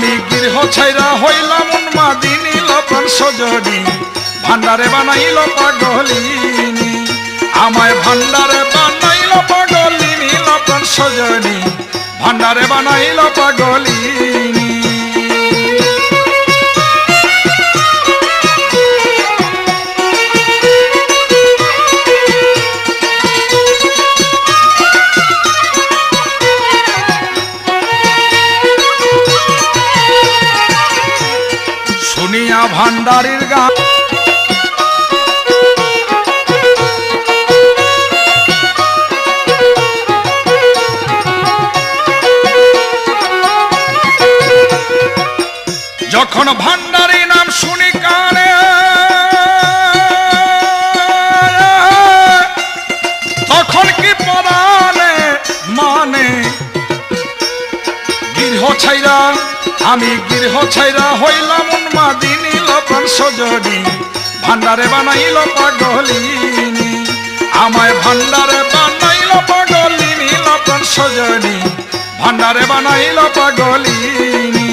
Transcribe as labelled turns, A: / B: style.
A: আমি গৃহ ছাইরা হইলাম উন্মাদিনী লপন সজনী ভান্ডারে বানাইল পাগলিনী আমায় ভান্ডারে বানাইল পাগলিনী লপন সজনী ভান্ডারে বানাইল পাগলিনী শুনিয়া ভান্ডারীর গান যখন ভান্ডারী নাম শুনি কানে তখন কি পরাণে মানে গৃহ ছাইরা আমি গৃহ ছাইরা হইলাম উন্মাদিনী লপন সজনী ভান্ডারে বানাইল পাগলিনী আমায় ভান্ডারে বানাইল পাগলিনী লপন সজনী ভান্ডারে বানাইল পাগলিনী